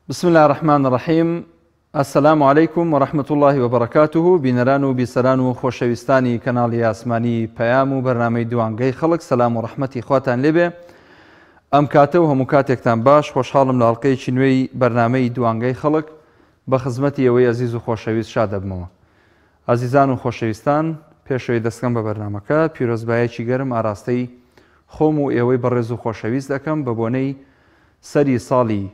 بسم الله الرحمن الرحيم. السلام عليكم ورحمة الله وبركاته. بینەران و بیسەران و خۆشەویستانی کەناڵی ئاسمانی پەیام و بەرنامەی دوانگەی خەڵک، سەلام و ڕەحمەتی خواتان لێبێ. ئەم کاتە و هەموو کاتێکتان باش، خۆشحاڵم لە ئەڵقەیەکی نوێی بەرنامەی دوانگەی خەڵک بە خزمەتی ئەوەی ئەزیز و خۆشەویست شاد دەبمەوە. ئازیزان و خۆشەویستان، پێشەوەی دەستکەم بە بەرنامەکە پیرۆزبایەکی گەرم ئاراستەی خۆم و ئێوەی بەڕێز و خۆشەویست دەکەم بە بۆنەی سەری ساڵی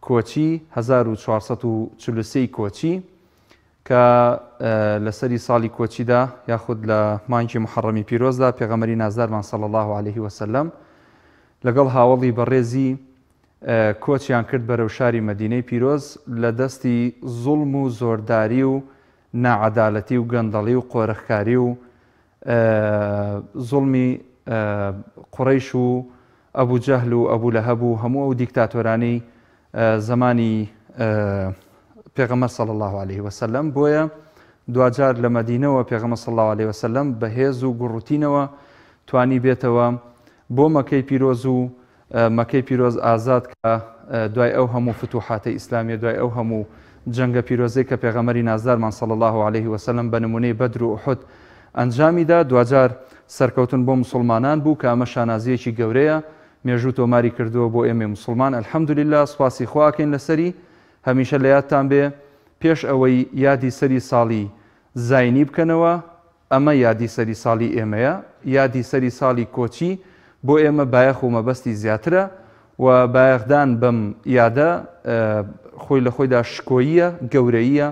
کۆچی 1443 کۆچی کە لە سەری ساڵی کۆچیدا یاخود لە مانگی محەڕەمی پیرۆزدا پێغەمبەری نازدارمان صلی الله عليه وسلم لەگەڵ هاوڵی بەڕێزی کۆچیان کرد بەرەو شاری مەدینەی پیرۆز لە دەستی زوڵم و زۆرداری و ناعەدالەتی و گەندەڵی و قۆرەخکاری و زوڵمی قوڕەیش و ئەبوو جەهل و ئەبوو لەهەب و هەموو ئەو دیکتاتۆرانەی زمانی پێغەمبەر صلی الله عليه وسلم. بۆیە دوجار لە مەدینەوە پێغەمبەر صلی الله عليه وسلم بەهێز و گوڕوتینەوە توانی بێتەوە بۆ مەکەی پیرۆز و مەکەی پیرۆز ئازاد کە دوای ئەو هەموو فتوحاتە ئیسلامیە، دوای ئەو هەموو جەنگە پیرۆزەی کە پێغەمبەری نازدارمان صلی الله عليه وسلم بە نمونەی بەدر و ئوحود ئەنجامیدا، دوجار سەرکەوتن بۆ مسلمانان بوو کە ئەمە شانازیەکی گەورەیە مێژوو تۆماری کردووە بۆ ئێمە مسلمان. الحەمدولله، سوپاسی خواکەین لەسەری. هەمیشە لە یادتان بێ پێش ئەوەی یادی سەری ساڵی زاینی بکەنەوە، ئەمە یادی سەری ساڵی ئێمەیە، یادی سەری ساڵی کۆچی بۆ ئێمە بایەخ و مەبەستی زیاترە و بایەخدان بەم یادە خۆی لە خۆیدا شکۆییە، گەورەییە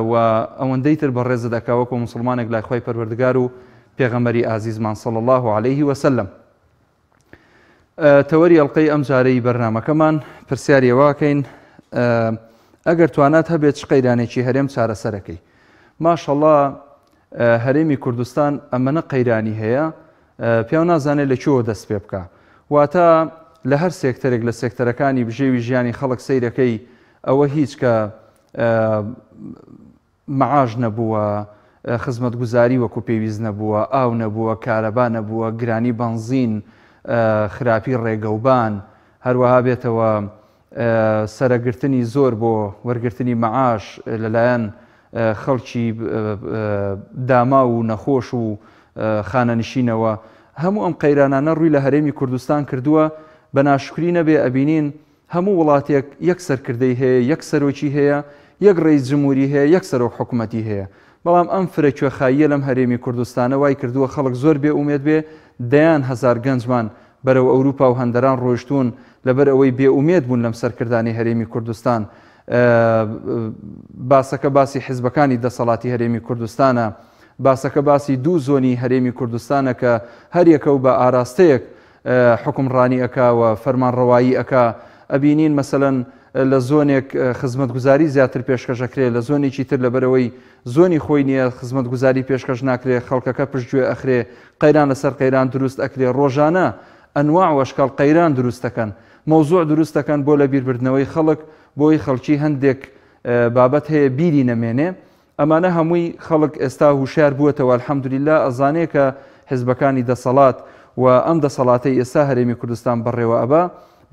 و ئەوەندەی تر بەڕێزە دەکا وەکو مسلمانێک لای خۆی پەروەردگار و پێغەمبەری ئازیزمان صلی الله عليه وسلم. تەوەری ئەڵقەی ئەم جارەی بەرنامەکەمان پرسیاری ئەوەکەین ئەگەر توانات هەبێت چ قەیرانێکی هەرێم چارەسەرەکەی. ماشەڵڵا هەرێمی کوردستان ئەمەنە قەیرانی هەیە، پیاو نازانێت لەکوێوە دەست پێ بکە. واتە لە هەر سێکتەرێک لە سێکتەرەکانی بژێوی ژیانی خەڵک سەیرەکەی ئەوە هیچ کە مەعاش نەبووە، خزمەتگوزاری وەکو پێویست نەبووە، ئاو نەبووە، کارەبا نەبووە، گرانی بەنزین، خراپی ڕێگەوبان، هەروەها بێتەوە سەرەگرتنی زۆر بۆ وەرگرتنی مەعاش لەلایەن خەڵکی داما و نەخۆش و خانەنشینەوە. هەموو ئەم قەیرانانە ڕووی لە هەرێمی کوردستان کردووە. بە ناشکری نەبێ ئەبینین هەموو وڵاتێک یەک سەرکردەی هەیە، یەک سەرۆکی هەیە، یەک ڕێیس جمهوری هەیە، یەک سەرۆک حکوومەتی هەیە. بەڵام ئەم فرەکوێخاییە لەم هەرێمی کوردستانە وای کردووە خەڵک زۆر بێ ئومێد بێ، دەیان هەزار گەنجمان بەرەو ئەوروپا و هەندەران ڕۆیشتون لەبەر ئەوەی بێئومێد بوون لەم سەرکردانی هەرێمی کوردستان. باسەکە باسی حیزبەکانی دەسەڵاتی هەرێمی کوردستانە، باسەکە باسی دوو زۆنی هەرێمی کوردستانە کە هەریەکە و بە ئاراستەیەک حکومڕانی ئەکاوە، فەرمانڕەوایی ئەکا. ئەبینین مەسەلەن لە زۆنێک خزمەتگوزاری زیاتر پێشکەشەکرێ، لە زۆنێکی تر لەبەرەوەی زۆنی خۆی نییە خزمەتگوزاری پێشکەش ناکرێ، خەڵکەکە پشتگوێ ئەخرێ، قەیران لەسەر قەیران دروست ئەکرێ، ڕۆژانە ئەنواع وەشکال قەیران دروست دەکەن، مەوزوع دروست دەکەن بۆ لە بیربردنەوەی خەڵک، بۆی خەڵکی هەندێک بابەت هەیە بیری نەمێنێ. ئەمانە هەمووی خەڵک ئێستا هوشیار بووەتەوە الحەمدولله، ئەزانێ کە حیزبەکانی دەسەڵات و ئەم دەسەڵاتی ئێستا هەرێمی کوردستان بەڕێوە ئەبا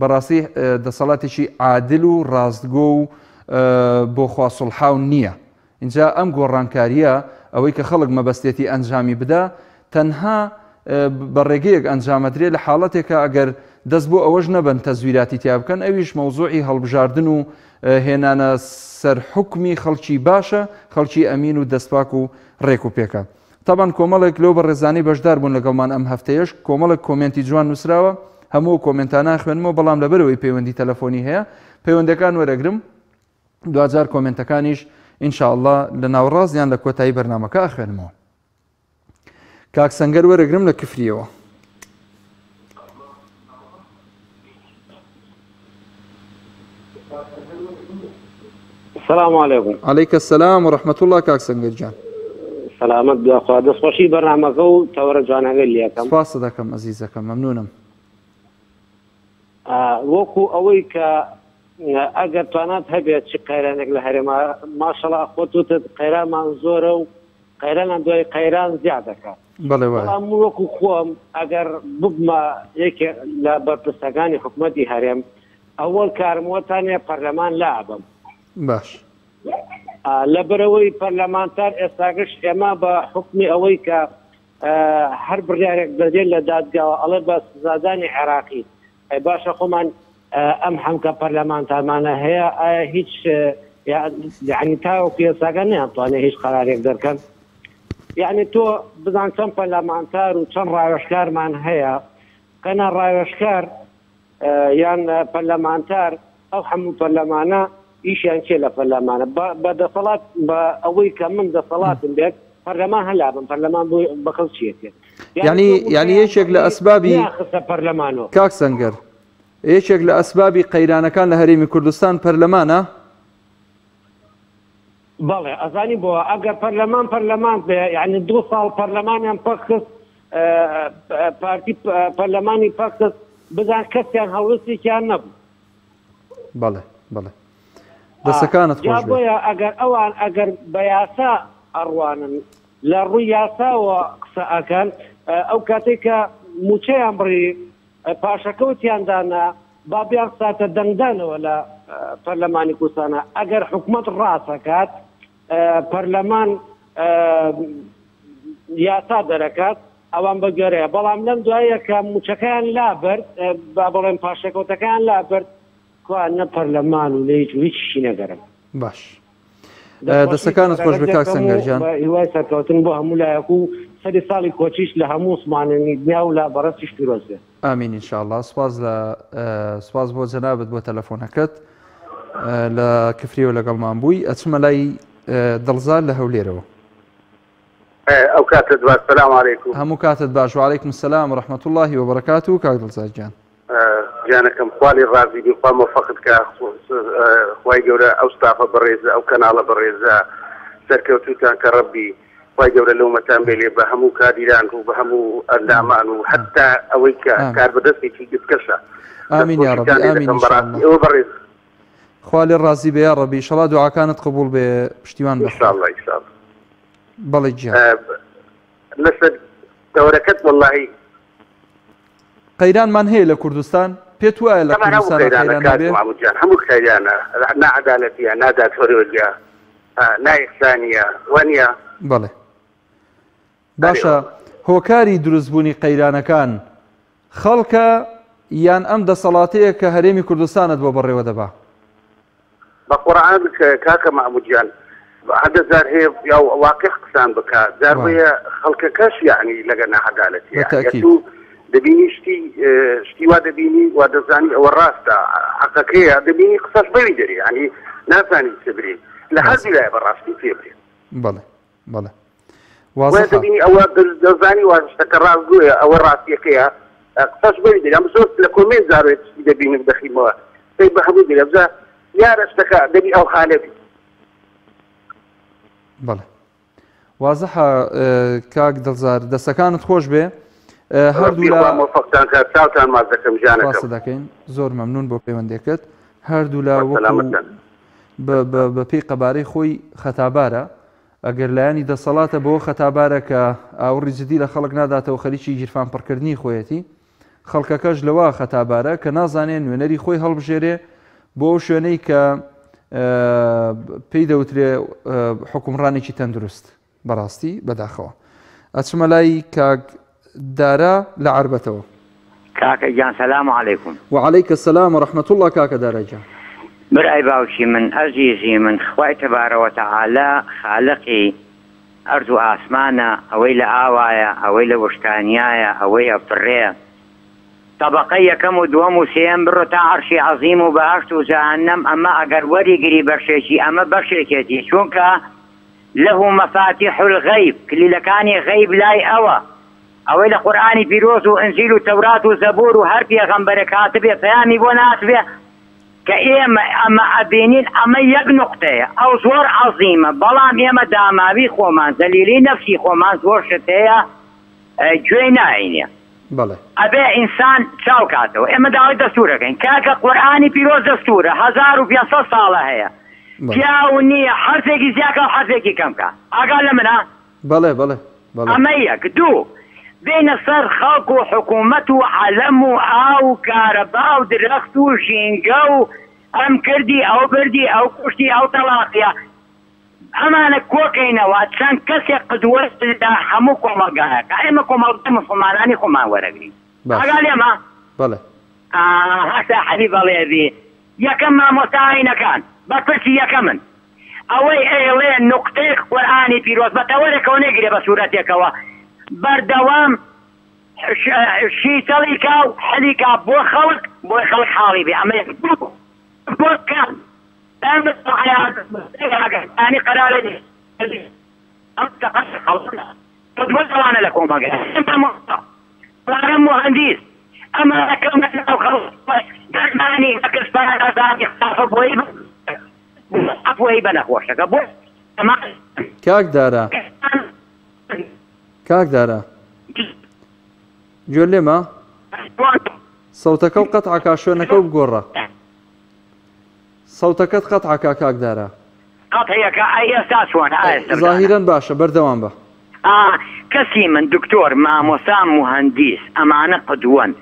بەڕاستی دەسەڵاتێکی عادل و ڕاستگۆ و بۆ خواسڵحاو نییە. اینجا ئەم گۆڕانکاریە ئەوەی کە خەڵک مەبەستێتی ئەنجامی بدا تەنها بە ڕێگەیەک ئەنجامەدرێ لە حاڵەتێکە ئەگەر دەست بۆ ئەوەش نەبن تەزویراتی تیا بکەن، ئەویش مەوزوعی هەڵبژاردن و هێنانە سەر حکمی خەڵکی باشە، خەڵکی ئەمین و دەستپاک و ڕێک و پێکە. تەبەن کۆمەڵێک لەو بە ڕێزانەی بەشدار بوون لەگەڵمان ئەم هەفتەیەش، کۆمەڵێک کۆمنتی جوان نووسراوە، هەموو کۆمنتانە خوێنمەوە، بەڵام لەبەرەوەی پەیوەندی تەلەفۆنی هەیە پەیوەندەکان وەرەگرم، دوجار کۆمنتەکانیش ئینشاءالله لە ناوەڕاستیان لە کۆتایی بەرنامەکە ئەخوێنمەوە. کاک سەنگەر وەرەگرم لە کفریەوە. السلام عليكم. عليك السلام ورحمة الله. كاك سنجر جان سلامت بأخوة دەستخۆشی بەرنامەکە و تەوەرە جوانەکە لێکەم. سپاس دەکەم عەزیزەکەم، مەمنونم. وەکو ئەوەی کە ئەگەر توانات هەبێت چ قەیرانێک لە هەرێما ماشەڵڵا خۆتوتت قەیرانمان زۆرە و قەیرانان دوای قەیران زیاد دەکات. بەڵام وەکو خۆم ئەگەر ببمە یەکێک لە بەرپرسەکانی حکوومەتی هەرێم ئەوەڵ کارموەتانێ پەرلەمان لابم باش لەبەرەوەی پەرلەمانتار ئێستاگەش ئێمە بە حکمی ئەوەی کە هەر بڕیارێک دەدێت لە دادگاوە ئەڵێ بە سزادانی عێراقی باشە خۆمان ئەم حەمکە پەرلەمانتارمانە هەیە ئایا هیچ یعنی تاوەکو ئێستاگە نەیانتوانێت هیچ قەرارێک دەرکەن یعنی تۆ بزان چەند پەرلەمانتار و چەند ڕاوێژکارمان هەیە قەنا ڕاوێژکار یان پەرلەمانتار ئەو هەموو پەرلەمانە ئیشیان چێ لە پەرلەمانە بە دەسەڵات بە ئەوەی کە من دەسەڵاتم بێت پەرلەمان هەلابم پەرلەمان بۆ بەخەڵ چێتێ یعنی یەکێک لە ئەسبابی پەرلەمانەوە کاک سەنگەر یەکێک لە ئەسبابی قەیرانەکان لە هەرێمی کوردستان پەرلەمانە بەڵێ ئەزانی بۆ ئەگەر پەرلەمان بێ یعنی 2 ساڵ پەرلەمانیان پەخست پارتی پەرلەمانی پەخست بزان کەسیان هەڵوێستێکیان نەبوو بەڵێ بەڵێ دەسەکانت خۆش بۆیە ئەگەر ئەوان ئەگەر بە یاسا ئەڕوانن لە ڕووی یاساوە قسە ئەکەن ئەو کاتێک کە موچەیان بڕی پاشەکەوتیاندانە بابیان ساتە دەنگدانەوە لە پەرلەمانی کوردستانە ئەگەر حکوومەت ڕاستەکات پەرلەمان یاسا دەرەکات ئەوان بەگەرەیە بەڵام لەم دوایە کە موچەکەیان لابرد با بڵێن پاشەکەوتەکەیان لابرد کوانە پەرلەمان و لە هیچی نەگەرم باش دەسەکانت خۆش بە کاک سەنگەرجان هیوای سەرکەوتن بۆ هەموو لایەک و سەری ساڵی کۆچیش لە هەموو عوسمانێنی دنیا و لە بەڕەستیش پیرۆز بێت ئامین ئینشاءڵڵا سپاس بۆ جەنابەت بۆ تەلەفۆنەکەت لە کفریەوە لەگەڵمان بووی ئەچمە لای دڵزار لە هەولێرەوە ئەو کاتت باش سەلام عەلەیکوم هەموو کاتت باش وعەلەیکم سەلام وەڕەحمەتوڵڵاهی وبەرەکاتوو کاک دڵزار گیان جانەکەم خوالی ڕازی بی خوا مۆفەقت کە خوای گەورە ئەو ستافە بەڕێزە ئەو کەناڵە بەڕێزە سەرکەوتوتان کە ڕەبی خوای گەورە لەومەتان بێ لێ بە هەموو کادیران و بە هەموو ئەندامان و حتا ئەوەی کە کار بەدەستێکی گرتکەشە ئامین یا ڕەبی ئامین ئینشاءڵڵا ئەوە بەڕێز خوا لێ ڕازی بێ یا ڕەبی ئینشاءڵڵا دوعاکانت قبوڵ بێ پشتیوان بە ئینشاءڵڵا ئینشاءڵڵا بەڵێ گیان لەسەر دەورەکەت وەڵڵاهی قەیرانمان هەیە لە کوردستان پێت وایە لە کوردستان قەیران بێ هەموو قەیرانە نەعەدالەتیە ناداتوەرۆزیە نایەکسانیە وانە بەڵێ باشە هۆکاری دروستبوونی قەیرانەکان خەڵکە یان ئەم دەسەڵاتەیە کە هەرێمی کوردستانت بۆ بەڕێوە دەبا بە قورئان کاکە محمودجان هەدەزار هەیە یا واقع قسان بکات زاربەیە خەڵکەکەش یعنی لەگە نەعەدالەتیە دەبینی شتی وا دەبینی وا دەزانی ئەوە ڕاستە حەقەکەیە دەبینی قسەش بەوی دەری ینی نازانی چبرێ لە هەردوو لایە بەڕاستی پێ بێ بەڵێ بەڵێ دەبینی ئەوە دەزانی وا شتەکە ڕاستگوۆیە ئەوە ڕاستیەکەیە قسەش بەوی دەری ئەم زۆر لە کۆمێن زارێت شتی دەبینم دەخیمەوە پێی بە هەموو دەری بزە یارە شتەکە دەبی ئەو حالەبی بەڵێ وازەحە کاک دڵزار دەستەکانت خۆش بێ هەردوو دەکەین زۆر مەمنون بۆ پەیوەندێکت هەردوو لە بە پێی قەبارەی خۆی خەتابارە ئەگەر لایانی دەسەڵاتە بۆ خەتابارە کە ئاوڕی جدی لە خەڵک ناداتەوە خەریکی گیرفان پڕکردنی خۆیەتی خەڵکەکەش لەوە خەتابارە کە نازانێن نوێنەری خۆی هەڵبژێرێ بۆ شوێنەی کە پێی دەوترێ حکومڕانێکی تەندروست بەڕاستی بەداخەوە ئەچمە لای کاک دارا لە عربەتەوە کاکە گیان سەلام عەلەیکوم وعەلەیکە سەلام وەڕەحمەتوڵڵا کاکە دارا گیان برای باوکی من ئەزیزی من خوای تەبارەوە تەعالا خالقی ئەرز و ئاسمانە ئەوەی لە ئاوایە ئەوەی لە وشکانیایە ئەوەی ئەفڕێ طبقەی یەکەم و دووەم و سێم بڕۆ تا عەرشی عەزیم و بەهەشت و جەهەنەم ئەمە ئەگەر وەریگری بەشێکی ئەمە بەشێکێتی چونکە له مەفاتیح الغەیب کلیلەکانی غەیب لای ئەوە ئەوەی لە قورئانی پیرۆز و ئەنجیل و تەورات و زەبور و هەر پێغەمبەرێک هاتبێ پەیامی بۆ ناتبێ کە ئێمە ئەمە ئەبینین ئەمە یەک نوقتەیە ئەو زۆر عەزیمە بەڵام ئێمە داماوی خۆمان زەلیلی نەفسی خۆمان زۆر شت هەیە گوێی ناینێ ئەبێ ئینسان چاو کاتەوە ئێمە داوای دەستورەکەین کاکە قورئانی پیرۆز دەستورە 1500 ساڵە هەیە پیاو نییە حرفێکی زیاکە و حرفێکی کەمکە ئاگا لە منە بەڵێ بەڵێ ئەمە یەک دوو بين سر خلق وحكومة وعلم أو كهرباء ودرخت وشينجو أم كردي أو بردي أو كشتي أو طلاقيا أمانة كوكينا واتسان كسي قدوة حموكم مقاك أيمكم أغدم فماناني خما ورقري أقال يا ما بله هسا حبيب الله ذي يا كما متعين كان بطلسي يا كمن أوي إيلين نقطيق قرآني في روز بتورك ونقري بسورتك بردوام شيطلي كاو حليكا بو خلق حالي بي أما بو كان أنا حياة أنا قراري أنت خلقنا تدوز وانا لكم بقى أنت أنا مهندس أما كم خلص ماني كسبان أزاج يختار بويب أبويب أنا خوشك أبو كاك دارا جولي ما صوتك وقطعك عشانك وبقرة صوتك قطعك كاك دارا قطعك أي أساس وانا ظاهرا باشا بردوان با كسي من دكتور ما مسام مهندس أمانة قدوان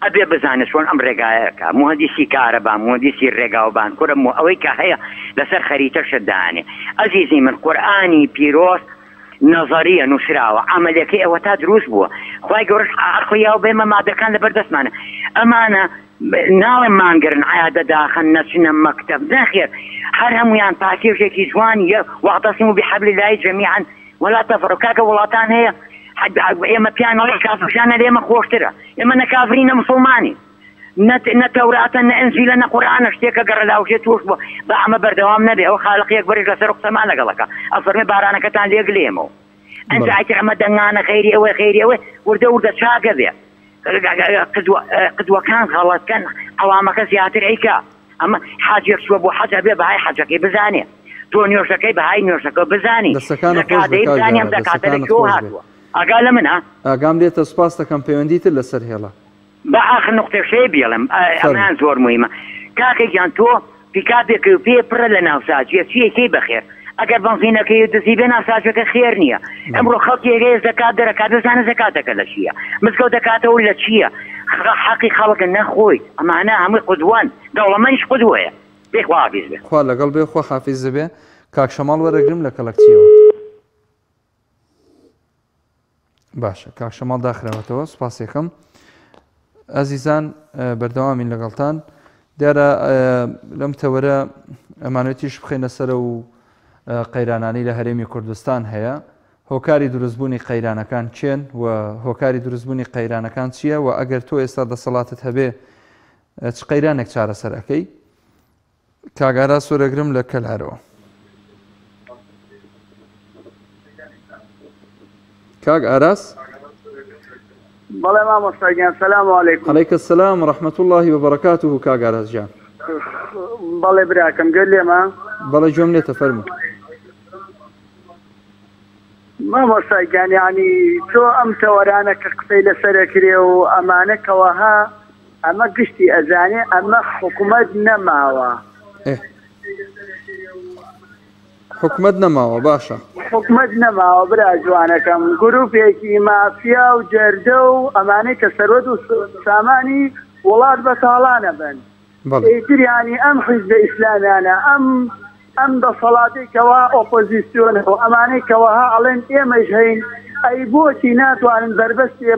أبي بزانس وان أم رقايك مهندسي كهرباء مهندسي الرقاوبان كرم أويك هيا لسر خريطة شداني عزيزي من قرآني بيروس نظرية نشراوة عملية أوتا دروس بوا خواهي قرش أخويا وبيما ما كان لبردس معنا أمانة ناوي مانقرن عيادة داخل نسنا مكتب داخل هرهم ويان تاكير شيكي جوان واعتصموا بحبل الله جميعا ولا تفرقوا كاكا ولاتان هي إما بيان الله كافر شانا ليما خوشترا إما نكافرين مسلماني نتوراة ننزل لنا قرآن اشتيك قرر لا وشيت وش بعم بردوام نبي أو خالق يكبر لسرق سمعنا قلقا أفرمي بارانك تان ليقليمو أنت عايش عمدنا خيري أوي ورده شاقة ذي قدوة كان خلاص كان عوامك سياتر عيكا أما حاجة يكسب وحاجة بيه بهاي حاجة كي بزاني تون يوشكي بهاي نيوشكي بزاني زكاتي بزاني أم زكاتي كيو هاتوا أقال منها أقام لي تسباستا كم بيونديت اللي سر هلا بآخر نقطة شيء بيلم أمان زور مهمة كاكي جانتو في كابيك بيبر لنا وساجي شيء بخير أقل بنزينا كي يدزيبنا وساجك خير نية أمرو خلقي غير زكاة دركات وزانا زكاتك الأشياء مسكو دكاته ولا شيء حقي خلق النخوي أما أنا عمي قدوان دولة منش قدوة بيخ حافظ به خوالا قلبي خوا حافظ به كاك شمال ورقرم لك لكتيو باشا كاك شمال داخل وتو سباسيكم عزیزان بەردەوامی لەگەڵتان دیارە لەم تەوەرە ئەمانەتیش بخێنە سەر و قەیرانانی لە هەرێمی کوردستان هەیە هۆکاری دروستبوونی قەیرانەکان چێن و هۆکاری دروستبوونی قەیرانەکان چییە و ئەگەر تۆ ئێستا دەسەڵاتت هەبێ چ قەیرانێک چارەسەر ئەەکەی کاگارا سۆرەگرم لە کەلارەوە کاگ ئاراس بەڵێ مامۆستاگیان سەلام عەلەیکوم. عەلەیکە السەلام ورحمەت الله وبەرەکاتوه کاگ ئاراس جان. بەڵێ براکەم گوێ لێمە؟ بەڵێ گوێم لێتە فەرموو. مامۆستاگیان یعنی تۆ ئەم تەوەرانە کە قسەی لەسەرەکرێ و ئەمانە کەوەها ئەمە گشتی ئەزانێ ئەمە حکوومەت نەماوە. حکومەت نەماوە باشە. حکومەت نەماوە برا جوانەکەم گروپێکی مافیا و جەردە و ئەمانەی کە سەرۆت و سامانی وڵات بەتاڵانە بن. ئیتریانی ئەم حیزبە ئیسلامیانە ئەم دەسەڵاتی کەوا ئۆپۆزیسیۆنە و ئەمانەی کەوەها ئەڵێن ئێمەش هەین ئەی بۆچی ناتوانن بەربەستێ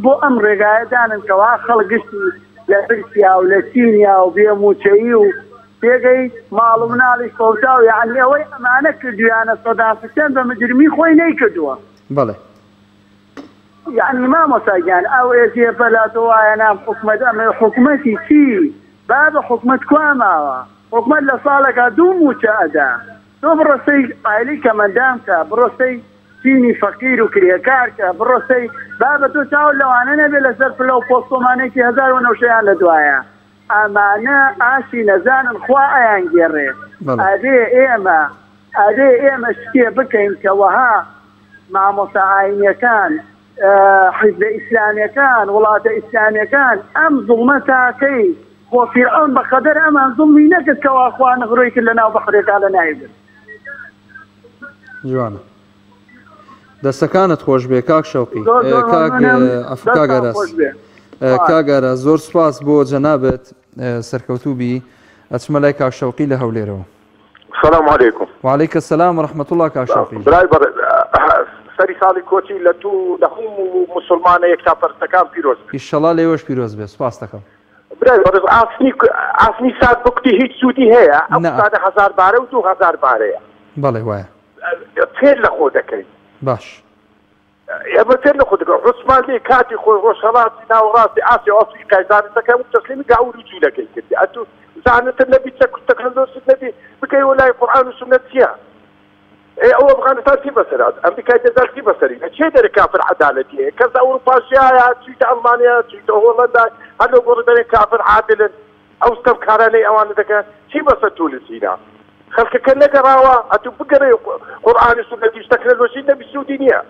بۆ ئەم ڕێگایەدانن کەوا خەڵگشتی لە رووسیا و لە چینیا و بێموچەیی و پێگەی ماڵ و مناڵی کەوتا و یعنی ئەوەی ئەمانە کردویانە سەداسەن بە مجرمی خۆی نەیکردووە. بەڵێ یعنی مامۆستاگیان ئەو ئێزیە بەلاتە وایە نام حکومەت ئەمە حکومەتی چی؟ با بە حکومەت کوا ماوە؟ حکومەت لە ساڵێکا 2 موچە ئەدا. تۆ بڕۆستەی ئایلی کەمەندام کە بڕۆستەی چینی فەقیر و کرێکار کە بڕۆستەی با بە تۆ چاوت لەوانە نەبێت لەسەر پلە و پۆستۆمانێکی 1970 لە دوایە. ئەمانە ئاشی نەزانن خوا ئەیان گێڕێ. ئەدێ ئێمە شتێ بکەین کە وەها مامۆستا ئاینیەکان حیزبە ئیسلامیەکان وڵاتە ئیسلامیەکان ئەم زوڵمە تاکەی بۆ فیرعەون بەقەدەر ئەمان زوڵمی نەکرد کەوا خوا نەغڕۆی کرد لەناو بەحرێکا لە نایبێت. جوانە دەستەکانت خۆش بێ کاک شەوقی کاگەرە زۆر سپاس بۆ جەنابەت سەرکەوتوبی ئەچمە لای کاک شەوقی لە هەولێرەوە. السلام عليكم. وعليك السلام ورحمة الله كاك شوقي. براي سري سالي كوتي لتو لهم مسلمان يكتافر تكام بيروز. إن شاء الله ليوش بيروز بس باستكم. براي عاصني ساد بكتي هيك سودي هي أو ساد 1000 باره و 2000 باره. بله واه. تير لخودك. باش. يا بتير لخودك عثمان لي كاتي خو روشلات ناوراسي آسي أوفي كايزان تكام تسليم قاول وجودك كده. أنتو زعنت النبي تكنلوس النبي بكي ولا القرآن والسنة فيها. إيه هو أفغانستان في بصرات، أمريكا تزال في بصري، شيء ده كافر عدالتي، كذا أوروبا شيء تشيت ألمانيا تشيت هولندا، هذا قرر كافر عادل، أو استمكارني أوان ذاك شيء بس تونسينا. خلك كنا قراوا، أتو بقري قرآن والسنة تكنلوس النبي السودانية.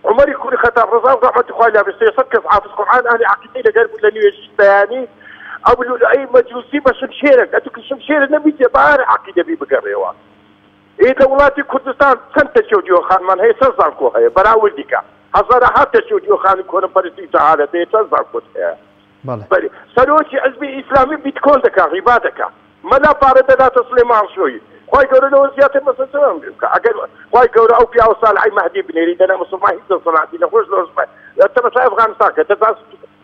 عمر يكون خطاب رضا ورحمة الله عليه بس يصدق حافظ القرآن أهل عقيدة قال ولا يجي بياني. أو أي مجلسي بس شمشيرك أتوك شمشير النبي جبار عقيدة بي بقريوا إيه دولاتي كردستان سنت شوجو خان من هي سزانكو هي براول ديكا حصل حتى شوجو خان يكون بريتي تعالى هي سزانكو هي بله سلوشي عزبي إسلامي بيتكون دكا عبادك ما لا بارد لا تسليمان شوي خواي قولوا له زيادة مسلسلان خواي قولوا أو في أوصال عي مهدي بن يريد أنا مسلمان هيدا صنعتي لخوش له أنت مثلا أفغانستان كتباس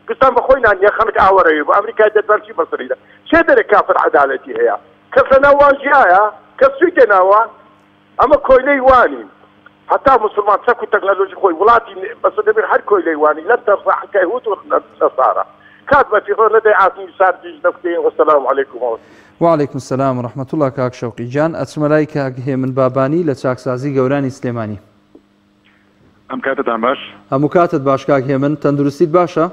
قسم بخوينا أن يخلق أوريب أمريكا تدبر شيء بصري شيء ده كافر عدالتي هي كسنا واجيا كسويتنا وا أما كويلي واني حتى مسلمان سكوا تكنولوجي خوي ولاتي بس نبي هر كويلي واني لن ترفع كيهود ونصارى كاتبة في غير لدي عاطني سارجي نفتين والسلام عليكم وعليكم السلام ورحمة الله كاك شوقي جان أتمنى كاك هي من باباني لتشاك سازي قوراني سليماني أم كاتت عم باش أم كاتت باش كاك هي من تندرستيت باشا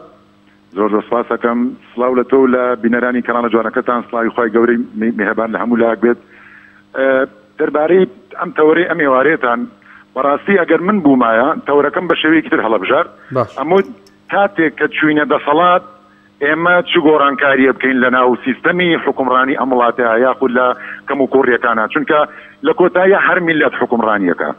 زۆر سپاسەکەم سڵاو لە تۆ لە بینەرانی کەناڵە جوانەکەتان سڵاوی خۆی گەورەی میهرەبان لە هەموو لایەک بێت دەربارەی ئەم تەورەی ئەم ئێوارەیەتان بەڕاستی ئەگەر من بوومایە تەورەکەم بە شێوەیەکی تر هەڵەبژار ئەمە کاتێک کە چوینە دەسەڵات ئێمە چ گۆڕانکاریە بکەین لە ناو سیستەمی حکومڕانی ئەم وڵاتەیە یاخود لە کەم و کوڕیەکانە چونکە لە کۆتاییە هەر میلەت حکومڕانیەکە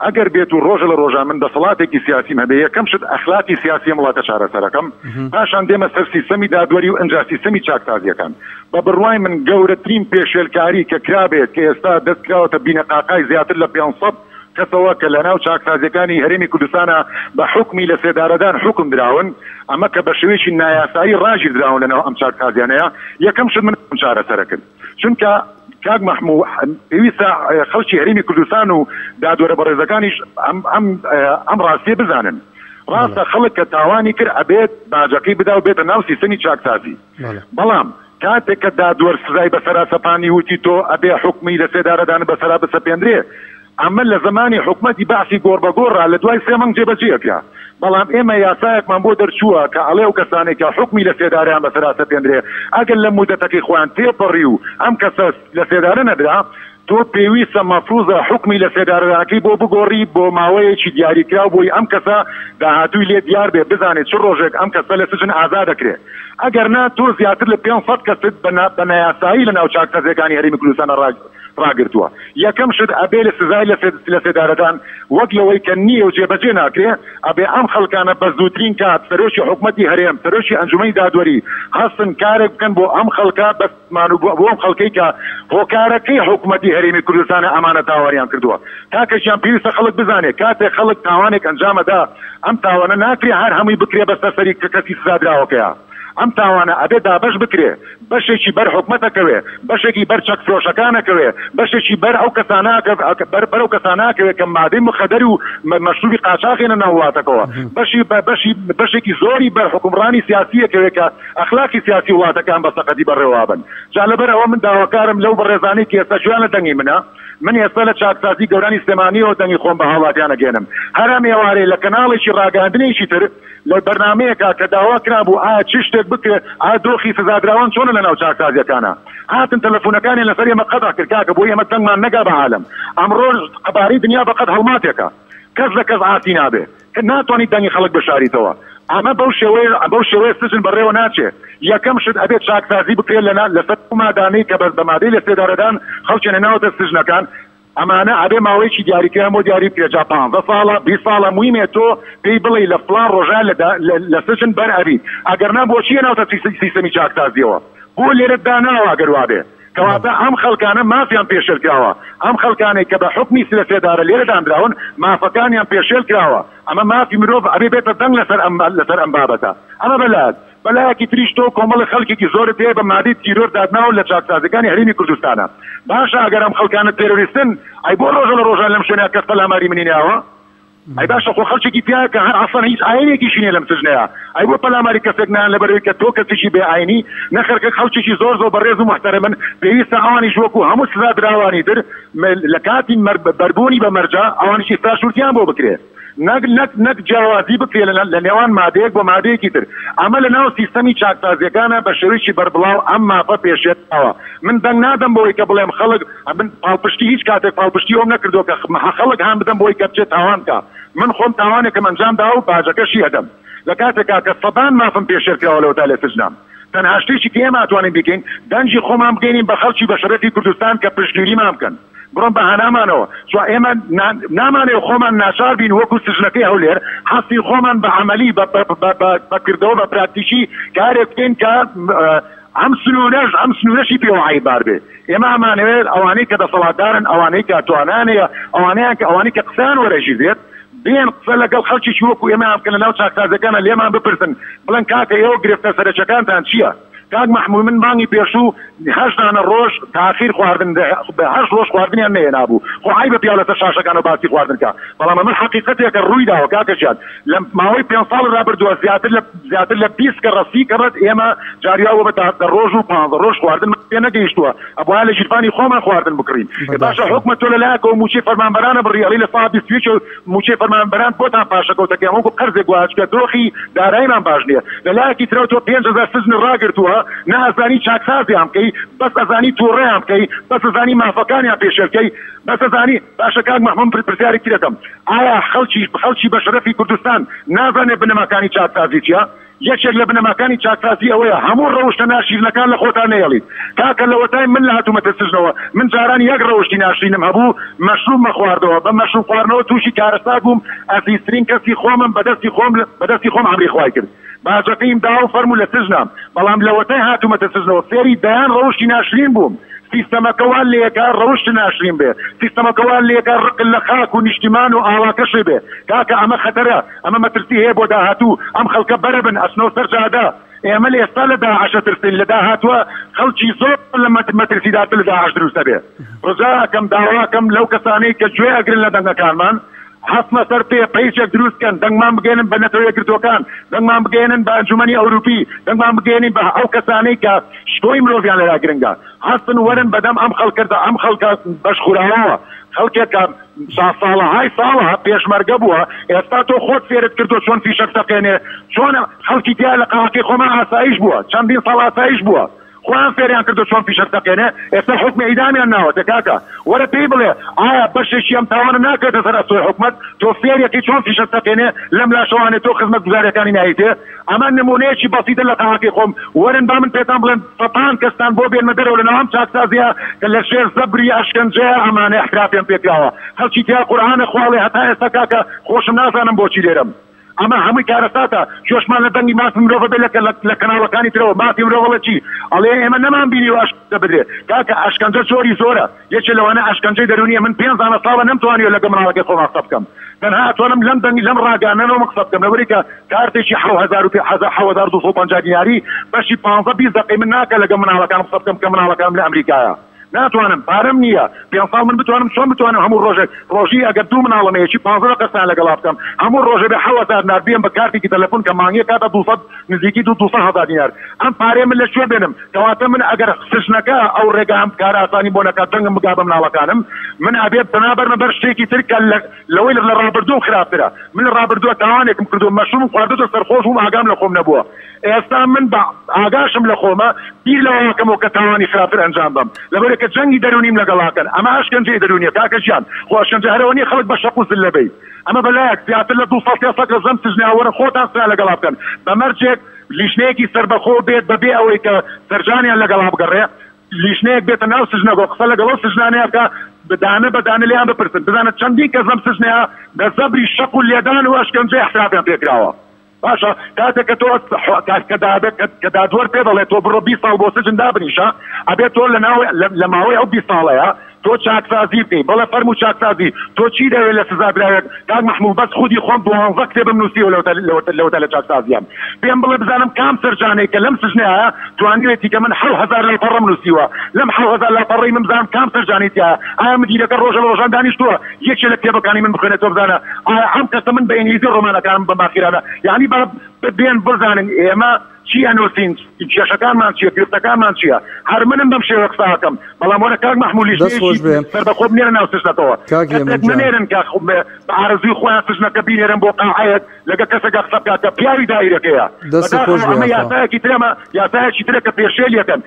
ئەگەر بێت و ڕۆژە لە ڕۆژان من دەسەڵاتێکی سیاسیم هەبێ یەکەم شت ئەخلاقی سیاسی ئەم وڵاتە چارەسەرەکەم پاشان دێمە سەر سیستەمی دادوەری و ئەنجا سیستەمی چاکسازیەکان بە بڕوای من گەورەترین پێشێلکاری کە کرابێت کە ئێستا دەستکراوەتە بینەقاقای زیاتر لە 500 کەسەوە کە لە ناو چاکسازیەکانی هەرێمی کوردستانە بە حکمی لە سێدارەدان حکم دراون ئەمە کە بە شێوەیەکی نایاسایی ڕاژی دراون لەناو ئەم چاکسازیانەیە یەکەم شت من چارەسەرە کرد چونکە کاک محموو پێویستە خەڵکی هەرێمی کوردستان و دادوەرە بەڕێزەکانیش ئەم ڕاستیە بزانن ڕاستە خەڵک کە تاوانی کرد ئەبێت باجەکەی بدا و بێتە ناو سیستەمی چاکسازی بەڵام کاتێک کە دادوەر سزای بەسەرا سەپانی وتی تۆ ئەبێ حکمی لە سێدارەدان بەسەرا بسەپێندرێ ئەمە لە زمانی حکومەتی باسی گۆڕبەگۆڕا لە دوای 3 مانگ جێبەجێکە بەڵام ئێمە یاسایەکمان بۆ دەرچووە کە ئەڵێ و کەسانێک کە حکمی لە سێداریان بەسەرا سەپێندرێ ئەگەر لە مودەتەکەی خۆیان تێپەڕی و ئەم کەسە لە سێدارە نەدرا تۆ پێویستە مەفروزە حکمی لە سێدارەکەی بۆ بگۆڕی بۆ ماوەیەکی دیاریکراو بۆی ئەم کەسە داهاتووی لێ دیار بێ بزانێت چ ڕۆژێک ئەم کەسە لە سجن ئازاد دەکرێت ئەگەر نا تۆ زیاتر لە 500 کەست بە نایاسایی لە ناو چاکسازیەکانی هەرێمی کوردستانە ڕاگرتووە یەکەم شت ئەبێ لە سزای لە سێدارەدان وەک لەوەی کە نییە و جێبەجێ ناکرێ ئەبێ ئەم خەڵکانە بە زووترین کات سەرۆکی حکومەتی هەرێم سەرۆکی ئەنجومەی دادوەری هەستن کارێک بکەن بۆ ئەم خەڵکە بەستمان و بۆ ئەم خەڵکەی کە هۆکارەکەی حکومەتی هەرێمی کوردستانە ئەمانە تاواریان کردووە تاکەشیان پێویستە خەڵک بزانێت کاتێک خەڵک تاوانێک ئەنجامەدا ئەم تاوانە ناکرێ هەر هەمووی بکرێ بەستە سەری کە کەسی سزادراوەکەیە ئەم تاوانە ئەبێ دابەش بکرێ بەشێکی بەر حکومەتەکەوێ بەشێکی بەر چەکفرۆشەکانەکەوێ بەشێکی بەر ئەو کەساناکەوێ کە مادەی مخەدەر و مەشروبی قاچاقێنە ناو وڵاتەکەوە بەشێکی زۆری بەر حکومڕانی سیاسیەکەوێ کە ئەخلاقی سیاسی وڵاتەکان بە سەقەتی بەڕێوابن جا لەبەرەوە من داواکارم لەو بەڕێزانەی کە ئێستا گوێیان لە دەنگی منە من ئێستا لە چاکسازی گەورانی سلێمانیەوە دەنگی خۆم بە هاوڵاتیانە گێنم هەر ئەم ئێوارەی لە کەناڵێکی ڕاگەاندنێکی تر لە بەرنامەیەکە کە داوا کرابوو ئایا چ شتێک بکرێت ئایا دۆخی سزادراوان چۆنە لە ناو چاکسازیەکانە هاتن تەلەفۆنەکانی لەسەر ئێمە قەدع کرد کاکە بۆ ئێمە دەنگمان نەگا بە عالەم ئەمڕۆ قەبارەی دنیا بەقەد هەڵماتێکە کەس لە کەس ئاتی نابێ کە ناتوانیت دەنگی خەڵک بشاریتەوە ئەمە بەو شێوەیە سجن بەڕێوە ناچێت یەکەم شت ئەبێت چاکسازی بکرێت لەسەر مادانەی کە بە مادەی لە سێدارەدان خەڵکیان ناوەتە سجنەکان ئەمانە ئەبێ ماوەیەکی دیاریکرا بۆ دیاری پێجا 15 ساڵە 20 ساڵە مویمێ تۆ پێی بڵێ لە فڵان ڕۆژە لە سجن بەر ئەبی ئەگەرنا بۆچیە ناوتە سیستەمی چاکسازیەوە بۆ لێرە داناوە ئەگەر وابێ کەواتە ئەم خەڵکانە مافیان پێشێل کراوە ئەم خەڵکانەی کە بە حکمی سلسێدارە لێرە دانراون مافەکانیان پێشێل کراوە ئەمە مافی مرۆڤ ئەبێ بێتە دەنگ لەسەر ئەم بابەتە ئەمە بەلایەکی تریش تۆ کۆمەڵی خەڵکێکی زۆرت هەیە بە مادەی تیرۆر دادناون لە چاکسازەکانی هەرێمی کوردستانە باشە ئەگەر ئەم خەڵکانە تێرۆریستن ئەی بۆ ڕۆژە لە ڕۆژان لەم شوێنە کەس پەلاماری منیناوە ئەی باشە خۆ خەڵکێکی پیاە کە هەر ئەسڵەن هیچ ئاینێکیشی نییە لەم سجنەیە ئەی بۆ پەلاماری کەسێک نان لەبەرەوەی کە تۆ کەسێکی بێ ئاینی نەخەرکە خەڵکێکی زۆر بەڕێز و محتەرەمن پێویستە ئەوانیش وەکو هەموو سزا دراوانی تر لە کاتی بەربوونی بە مەرجە ئەوانیشی ساشورتیان بۆ بکرێ نەک جیاوازی بکرێ لە نێوان مادەیەک بۆ مادەیەکی تر ئەمە لە ناو سیستەمی چاکسازیەکانە بە شێوەیەکی بەربڵاو ئەم مافە پێشێتەوە من دەنگ نادەم بۆی کە بڵێم خەڵک من پاڵپشتی هیچ کاتێک پاڵپشتی ئەوم نەکردو کە خەڵک هەم بدەم بۆی کە بچێت تاوان کە من خۆم تاوانێکم ئەنجام داوە و باجەکەشی هەدەم لە کاتێکا کە سەدان مافم پێشێتکراوە لەوەتا لە سجنام تەنها شتێکی کە ئێمە ئەتوانین بکەین دەنجی خۆمان بگەینین بە خەڵکی بەشەرەتی کوردستان کە پشتگیریمان بکەن بڕۆن بە هەنامانەوە چوە ئێمە نامانێ خۆمان ناچار بین وەکو سژنەکەی هەولێر هەستی خۆمان بە عەمەلی بەکردەوە بە پراکتیکی کارێک بکەین کە ئەم سنوورەشی پێوە عیبار بێ ئێمە ئەمانەوێت ئەوانەی کە دەسەڵاتدارن ئەوانەی کە توانانەیە ئەوانەی کە قسەیان وەرەژیزێت بێن قسە لەگەڵ خەڵکیی وەکو ئێمە بکەن لەناو چاکسازەکانە لێمان بپرسن بڵێن کاکە ئێوە گرفتە سەرچەکانتان چییە کاک محمود من مانگی پێشوو 8 ڕۆژ تاخیر خواردن 8 ڕۆژ خواردنیان نەیە نابوو خۆ عیب بە پیاوەتە شاشەکان و باسی خواردن کە بەڵام من حقیقەتێکە ڕووی داوە کاکەشیان لە ماوەی 5 ساڵ ڕابردووە زیاتر لە 20 کە ڕەسی کەڕەت ئێمە جاریاوە بە 10 ڕۆژ و 15 ڕۆژ خواردن پێ نەگەیشتووە ئەبووە لە ژیرفانی خۆمان خواردن بکڕین باشە حکومە تۆ لەلایەکەوە موچەی فەرمانبەرانە بڕیاڵی لە ساعت 22 موچەی فەرمانبەران بۆتان پاشەکەوتەکەم وەکو قەرزێک گواچکە دۆخی داراییمان باش نییە لەلایەکی ترەوە تۆ 5000 سجن ڕاگرتووە نازانی چاکسازیان بکەی بەس ئەزانی تووڕێیان بکەی بەس ئەزانی مافەکانیان پێشێلکەی بەس ئەزانی باشە کاک محمود پرسیارێکی دەکەم ئایا خەڵکی بە شەرەفی کوردستان نازانێت بنەماکانی چاکسازی چییە یەکێک لە بنەماکانی چاکسازی ئەوەیە هەموو ڕەوشتە ناشرینەکان لە خۆتان نەیەڵیت کاکە لەوەتای من لە هاتوومەتە سجنەوە من جاران یەک ڕەوشتی ناشرینم هەبوو مەشروب مەخواردەوە بە مەشروب خواردنەوە تووشی کارەسات بووم ئەزیزترین کەسی خۆمم بەدەستی خۆم ئەمری خوای کرد باجەکەیم داوە فەرموو لە سجنام بەڵام لەوەتای هاتوومەتە سجنەوە فێری دەیان ڕەوشتی ناشرین بووم سیستەمەکەوان لێکە ڕەوشت ناشرین بێ سیستەمەکەوان لێکە ڕقل لە خاک و نیشتیمان و ئاواکەشێ بێ کاکە ئەمە خەتەرە ئەمە مەترسی هەیە بۆ داهاتوو ئەم خەڵکە بەرەبن ئەچنەوە سەر جادا ئێمە لە ئێستا لە داعشە ترسین لە داهاتووە خەڵکی زۆر لە مەترسیداتر لە داعش دروستە بێ ڕجاکەم داواکەم لەو کەسانەی کە گوێ ئەگرن لە دەنگەکانمان حسمە سەر پێ پەیچێک دروستکەن دەنگمان بگەێنن بە نەتەوە یەکگرتوەکان دەنگمان بگەێنن بە ئەنجومەنی ئەوروپی دەنگمان بگەێنین بە ئەو کەسانەی کە شتۆی مرۆڤیان لەلا گرنگە هەستن وەرن بەدەم ئەم خەڵکردە ئەم خەڵکە بەشخوراوە خەڵکێکە ساڵەهای ساڵە پێشمەرگە بووە ئێستا تۆ خۆت فێرت کردو چۆن فیشەک تەقێنێ چۆن خەڵکی تیا لە قاوەکەی خۆمان ئاسایش بووە چەندین ساڵ ئاسایش بووە خۆیان فێریان کردو چۆن فیشەک تەقێنێ ئێستا حکمی ئیدامیان ناوەتە کاکە وەرە پێی بڵێ ئایا بەشێکی ئەم تاوانە ناکرێتە سەر ئەسۆی حکومەت تۆ فێریەکەی چۆن فیشەک تەقێنێ لەم لاشەوانێ تۆ خزمەتگوزاریەکانی نایتێ ئەمە نمونەیەکی بەسیطە لە قاوەکەی خۆم وەرن با من پێتان بڵێن سەتان کەستان بۆ بێنمە دەرەوە لە ناوام چاکسازیە کە لە شێر زەبری ئەشکەنجەیە ئەمانە احترافیان پێکراوە خەڵکی تیا قورئانە خواڵێ هەتا ئێستا کاکە خۆشم نازانم بۆچی لێرەم ئەمە هەمووی کارەساتە جۆشمان لە دەنگی مافی مرۆڤ بێ لە کەناڵەکانی ترەوە مافی مرۆڤڵە چی ئەڵێ ئێمە نەمان بینی و ئەشکەنجە بدرێ کاکە ئەشکەنجە زۆری زۆرە یەکێ لەوانە ئەشکەنجەی دەرونیە من 5 ساڵە نەمتوانیوە لەگەڵ مناڵەکەی خۆم قسە بکەم تەنها ئەتوانم لەم دەنگی لەم ڕاگەانەوە قسە بکەم لەبەرەوەی کە کارتێکی 7250 دیاری بەشی 15-20 دقەی من ناکە لەگەڵ مناڵەکانم قسە بکەم کە مناڵەکانم لە ئەمریکایە ناتوانم پارەم نییە 5 ساڵ من بتوانم چۆن بتوانم هەموو ڕۆژی ئەگەر 2 مناڵەمەیەکی 15 قەسان لەگەڵا بکەم هەموو ڕۆژێ بێ 7000 دینار بێم بە کارتێکی تەلەفۆن کە مانگیە کاتە 200 نزیکی 200,000 دینار ئەم پارەی من لەکوێ بێنم کەواتە من ئەگەر سژنەکە ئەو ڕێگام کار ئاسانی بۆ نەکات دەنگم بگا بە مناڵەکانم من ئەبێ بەنابەرمە بەر شتێکی تر کە لەوەی لە ڕابردوو خراپترە من ڕابردووە تاوانێکم کردو مەشروم خواردووە سەرخۆش بووم ئاگام لە خۆم نەبووە ئێستا من بە ئاگاشم لە خۆمە بیر لەوەکەمەوە کە تاوانی خراپتر ئەنجام بم لەبەرێ کە جەنگی دەرونیم لەگەڵاکەن ئەمە ئەشکەنجەی دەرونیە کاکەشیان خۆ ئەشکەنجە هەرەوەنی خەڵک بە شەق و زل لەبەی ئەمە بەلایەک زیاتر لە 200 لە زەم سژنیاوەرە خۆتان سرا لەگەڵا بکەن بە مەرجێک لیشنەیەکی سەربەخۆ بێت بەبێ ئەوەی کە سەرجانیان لەگەڵا بگەڕێ لیشنەیەک بێتە ناو سژنەوە قسە لەگەڵ سژنانەیەکە بدانە بەدانە لیان بپرسن بزانە چەندین کەس لەم سژنەیە بە زەبری شەق و لێدان و ئەشکەنجەی احترافیان پێکراوە باشە کاتێک کە تۆ کە دادوەر پێ دەڵێت تۆ بڕۆ 20 ساڵ بۆ سجن دابنیشە ئەبێت تۆ لە ماوەی ئەو 20 ساڵەیە تۆ چاکسازی بکەی بەڵێ فەرموو چاکسازی تۆ چی دەوێت لە سزابراوێت کاک محموود بەس خودی خۆم 12 کتێبم نووسیوە لەوتە لە چاکسازیان پێم بڵێ بزانم کام سەرجانەی کە لەم سژنەیە توانیوێتی کە من 7000 لە پەڕەم نووسیوە لەم 7000 لە پەڕەی من بزانم کام سەرجانێتیە ئایا مدیرەکە ڕۆژە بە ڕۆژان دانیشتووە یەکێ لە کتێبەکانی من بخوێنێتەوە بزانە ئایا ئەم کەسە من بە ئینگلیزی ڕۆمانەکانم بە ماخیرانە یعنی بێن بزانن ئێمە چی ئەنووسین کێشەکانمان چییە پێستەکانمان چییە هەر منم بەم شێوە قسە دەکەم بەڵام وەرە کاک محموود سەربەخۆ بنێرە ناو سژنەکەەوە منێرن کە بە ئارەزوی خۆیان سژنەکە بینێرن بۆ قاعەت لەگە کەسێکە قسە بکات کە پیاوی دایرەکەیە ئەمە یاسایەکی ترەمە یاسایەکی ترە کە پێشێلیەکەن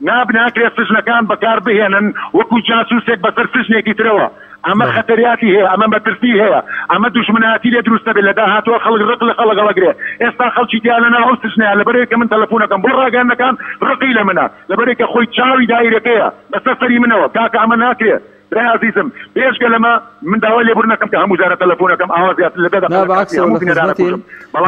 ناکرێت سژنەکان بەکار بهێنن وەکو جاسووسێک بەسەر سژنێکی ترەوە ئەمە خەتەریاتی هەیە ئەمە مەترسی هەیە ئەمە دوژمناتی لێ دروستە بێت لە داهاتوە خەڵک ڕق لە خەڵکەڵەگرێ ئێستا خەڵکی دیان لەناو ئەو سژنەیە لەبەرەوەی کە من تەلەفۆنەکەم بۆ ڕاگەیاندەکان ڕقی لە منە لەبەرەوەی کە خۆی چاوی دایرەکەیە بەسەر سەری منەوە کاکە ئەمە ناکرێت برای عزیزم پێشکە لەمە من داوای لێبوورنەکەم کە هەموو جارە تەلەفۆنەکەم ئاوازیات لەبێت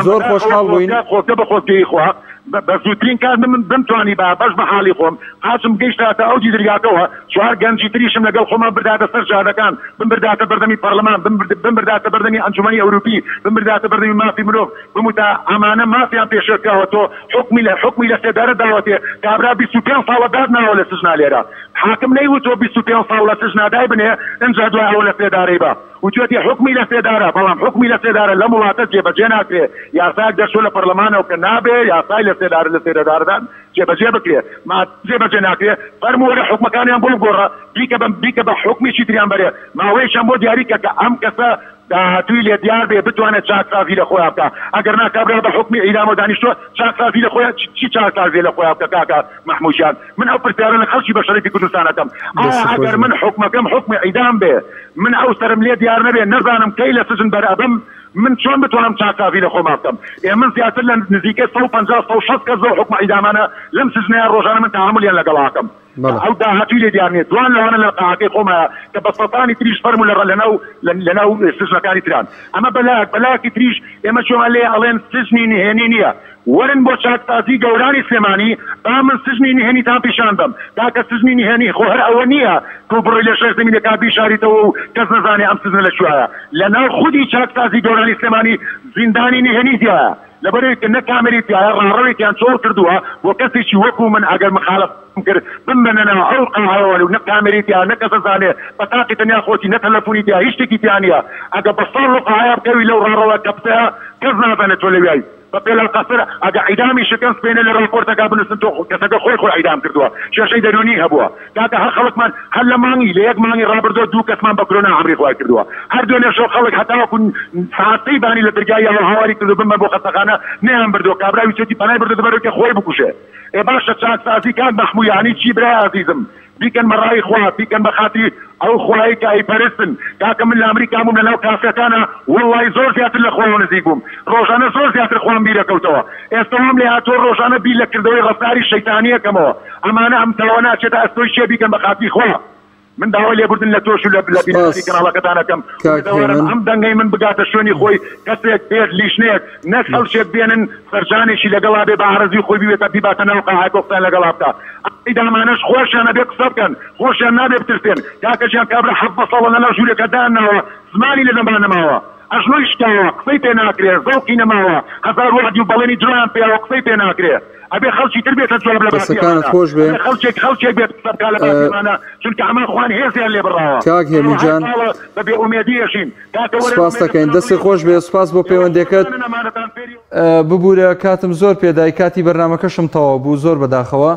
زۆر خۆشحاڵ بووین خۆتە بە خۆتگەی خوا بە زووترین کار من بمتوانی بەش بە حاڵی خۆم قاچم گەیشتاتە ئەو دریاکەوە چوار گەنجی تریشم لەگەڵ خۆمان برداتە سەر شارەکان بمبرداتە بەردەمی پەرلەمان بمبرداتە بەردەمی ئەنجومەنی ئەوروپی بمبرداتە بەردەمی مافی مرۆڤ بموتە ئەمانە مافیان پێشکەوە تۆ حکمی لە سێدارە داوەتێ کابرا 25 ساڵە دادناوە لە سژنا لێرە حاکم نەیوتۆ 25 ساڵ لە سژنا دای بنێ ئەنجا دوای ئەوە لە سێدارەی بە وتوێتی حکمی لە سێدارە بەڵام حکمی لە سێدارە لە وڵاتە جێبەجێ ناکرێ یاساک دەرچوو لە پەرلەمانەوە کە نابێ یاسای لە سێدارە لە سێداردان جێبەجێ بکرێ ما جێبەجێ ناکرێ فەرمووەرە حکومەکانیان بۆ گۆڕە بیکە بە حکمیشی تریان بەرێ ماوەیەشان بۆ دیاریکە کە ئەم کەسە داهاتووی لێ دیار بێ بتوانێت چاکسازی لە خۆیان بکە ئەگەر ناکابرا بە حکمی ئیدام و دانیشتووە چاکسازی لە خۆیان چی چاکسازی لە خۆیان بکە کاکە محموودجان من ئەو پرسیارە لە خەڵکی بەشەڕەفی کوردستانەکەم ئەگەر من حکومەکەم حکمی ئیدام بێ من ئەو سرم لێ دیار نەبێ نەزانم کەی لە سژن بەرابم من چۆن بتوانم چاکسازی لە خۆم بکەم من زیاتر لە نزیکەی 150 کەس لەو حکمە ئیدامانە لەم سژنەیە ڕۆژانە من تەعاملیان لەگەڵ ئاکەم ئەو داهاتووی لێ دیار نیە دوان لەوانە لە قاعەکەی خۆمە کە بە سەتانی تریش فەرموو لەناو سژنەکانی تران ئەمە بەلاکی تریش ئێمە چۆن لێ ئەڵێن سژنی نهێنی نییە وەرن بۆ چاکسازی گەورانی سلێمانی با من سژنی نهێنیتان پیشان دەم تاکە سژنی نهێنی خۆ هەر ئەوە نییە تۆ بڕۆی لە شەش زمینەکە بیشاریتەوە و کەس نەزانێ ئەم سژنە لەکوایە لەناو خودی چاکسازی گەورانی سلێمانی زیندانی نهێنی دیایە لەبەرەوەی کە نەکامەریتیایە ڕاڕەوێکیان چۆڵ کردووە بۆ کەسێکی وەکو من ئەگەر مخالف کرد بمبەنەوە ئەو قاعەوە و نەکامەریتیان نەکەسە زانێ بە تاقی تەنیا خۆتی نەتەلەفۆنیتیا هیچ شتێکیتیان نییە ئەگە بە ساڵ و قاعەیە بکەوی لەو ڕاڕەوە کە بسەیە کەس نازانێت تۆ لەوێی بەپێ لەو قەسەر ئەگە عیدامی شکەست بێنە لە ڕاپۆرتەکە بنووسن تۆ کەسەکە خۆی عیدام کردووە کێشەی دەرونی هەبووە کاتە هەر خەڵکمان هەر لە مانگی لە یەک مانگی ڕابردۆ دوو کەسمان بە کۆرۆنا ئەمری خوای کردووە هەر دوێ لەشەو خەڵک هەتا وەکو ساعتەی بانی لە دەرگای هاواری کردو بمە بۆ قەسەخانە نەیان بردووە کابراوی چێتی پەنای بردو دەبەرەوە کە خۆی بکوشێ باشە چاکسازی کات محموود یعنی چی برای عزیزم بیکەن بەڕای خوا بیکەن بە خاتی ئەو خوایی کە ئەیپەرستن کاکە من لە ئەمریکا بووم لەناو کافەکانە وەڵڵای زۆر زیاتر لە خۆم نزیک بووم ڕۆژانە زۆر زیاتر خۆم بیرەکەوتەوە ئێستا هەم لێ هاتۆ ڕۆژانە بیر لە کردەوەی ڕەفتاری شەیتانیەکەمەوە ئەمانە ئەم تەواو ناچێتە ئەستۆی شێ بیکەن بە خاتی خوا من داوای لێبوردن لە تۆش و لە بینەری کەناڵەکەتانەکەم ئەم دەنگەی من بگاتە شوێنی خۆی کەسێک بێت لیشنێک نەک خەڵکێک بێنن سەرجانێکی لەگەڵا بێ بە عەرەزی خۆی ببێتە بیباتە ناو قاعەکە قسە لەگەڵا بکە ئیدامانەش خۆشیان نەبێ قسە بکەن خۆشیان نابێ بترسێن کاکەشیان کابرا حەفە ساڵە لەناو ژوورێکە دانەوە زمانی لە دەمان نەماوە ئەژنۆی شکاوە قسەی پێ ناکرێ زەوقی نەماوە هەزار وەحدی و بەڵێنی جوان پێوە قسەی پێ ناکرێ ئەبێ خەڵکی تر بێتە جواب لە باسیەکانت خۆش بێ خەڵکێک بێت قسە بکا لە باسیمانە چونکە ئەمان خوان هێزیان لێ بڕاوە کاک هێمنجان بە بێئومێدیەشین سپاس دەکەین دەستی خۆش بێ سپاس بۆ پەیوەندیەکەت ببوورە کاتم زۆر پێدای کاتی بەرنامەکەشم تەواو بوو زۆر بەداخەوە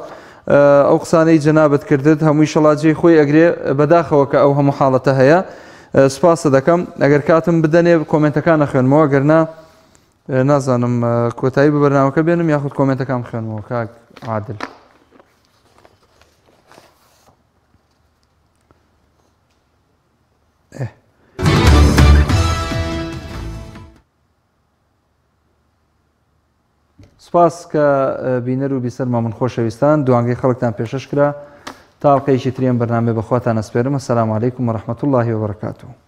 ئەو قسانەی جەنابەت کردت هەمووی شەڵاجەی خۆی ئەگرێ بەداخەوە کە ئەو هەموو حاڵەتە هەیە سپاسە دەکەم ئەگەر کاتم بدەنێ کۆمنتەکان نەخوێنمەوە گەرنا نازانم کۆتایی بە بەرنامەکە بێنم یاخود کۆمنتەکان بخوێنمەوە کاک عادل سپاس کە بینەر و بیسەرمان من خۆشەویستان دوانگەی خەڵکتان پێشەش کرا تاڵقەیەکی تریان بەرنامە بەخواتان ئەسپێرم. ئەسەلامو عەلەیکوم وەڕەحمەتوڵڵاهی وبەرەکاتوه.